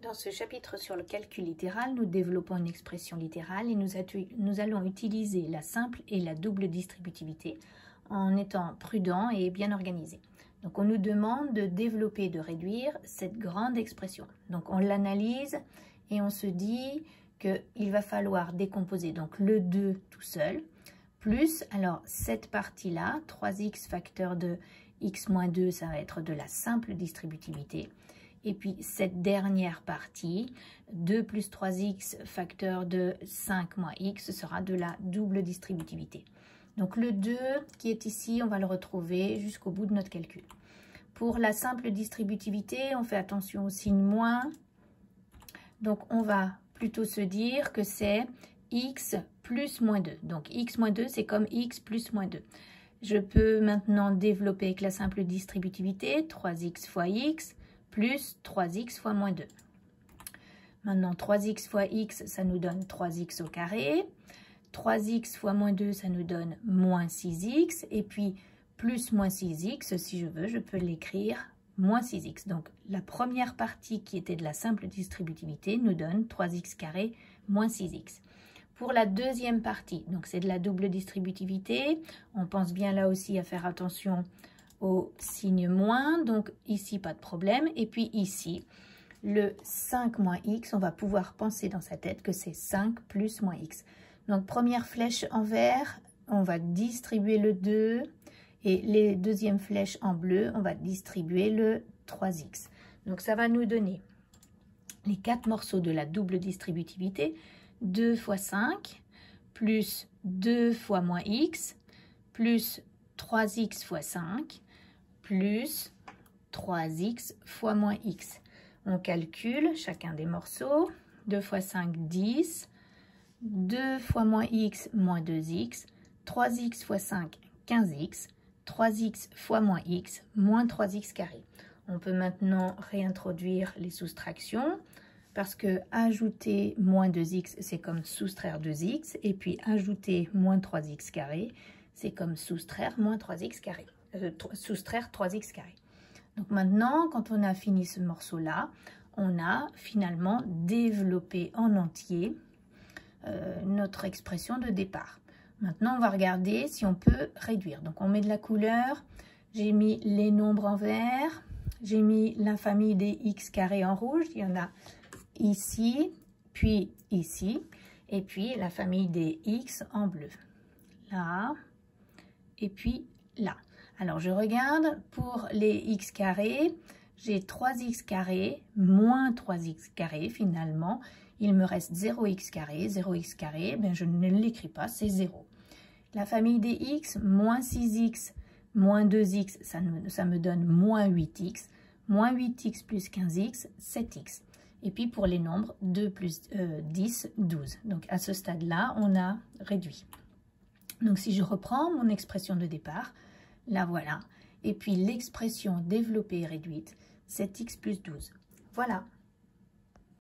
Dans ce chapitre sur le calcul littéral, nous développons une expression littérale et nous allons utiliser la simple et la double distributivité en étant prudents et bien organisés. Donc on nous demande de développer et de réduire cette grande expression. Donc on l'analyse et on se dit qu'il va falloir décomposer donc le 2 tout seul, plus alors cette partie-là, 3x facteur de x moins 2, ça va être de la simple distributivité. Et puis cette dernière partie, 2 plus 3x facteur de 5 moins x, sera de la double distributivité. Donc le 2 qui est ici, on va le retrouver jusqu'au bout de notre calcul. Pour la simple distributivité, on fait attention au signe moins. Donc on va plutôt se dire que c'est x plus moins 2. Donc x moins 2, c'est comme x plus moins 2. Je peux maintenant développer avec la simple distributivité, 3x fois x, plus 3x fois moins 2. Maintenant, 3x fois x, ça nous donne 3x au carré. 3x fois moins 2, ça nous donne moins 6x. Et puis, plus moins 6x, si je veux, je peux l'écrire moins 6x. Donc, la première partie qui était de la simple distributivité nous donne 3x carré moins 6x. Pour la deuxième partie, donc c'est de la double distributivité, on pense bien là aussi à faire attention au signe moins, donc ici pas de problème. Et puis ici, le 5 moins x, on va pouvoir penser dans sa tête que c'est 5 plus moins x. Donc première flèche en vert, on va distribuer le 2 et les deuxièmes flèches en bleu, on va distribuer le 3x. Donc ça va nous donner les 4 morceaux de la double distributivité, 2 fois 5 plus 2 fois moins x plus 3x fois 5 plus 3x fois moins x. On calcule chacun des morceaux. 2 fois 5, 10. 2 fois moins x, moins 2x. 3x fois 5, 15x. 3x fois moins x, moins 3x carré. On peut maintenant réintroduire les soustractions parce que ajouter moins 2x, c'est comme soustraire 2x. Et puis ajouter moins 3x carré, c'est comme soustraire moins 3x carré. Soustraire 3x carré. Donc maintenant, quand on a fini ce morceau-là, on a finalement développé en entier notre expression de départ. Maintenant, on va regarder si on peut réduire. Donc on met de la couleur, j'ai mis les nombres en vert, j'ai mis la famille des x carrés en rouge, il y en a ici, puis ici, et puis la famille des x en bleu. Là, et puis là. Alors, je regarde pour les x carrés, j'ai 3x carré moins 3x carré finalement. Il me reste 0x carré. 0x carré, ben je ne l'écris pas, c'est 0. La famille des x, moins 6x, moins 2x, ça me donne moins 8x. Moins 8x plus 15x, 7x. Et puis pour les nombres, 2 plus 10, 12. Donc à ce stade-là, on a réduit. Donc si je reprends mon expression de départ, la voilà. Et puis l'expression développée et réduite, c'est x plus 12. Voilà.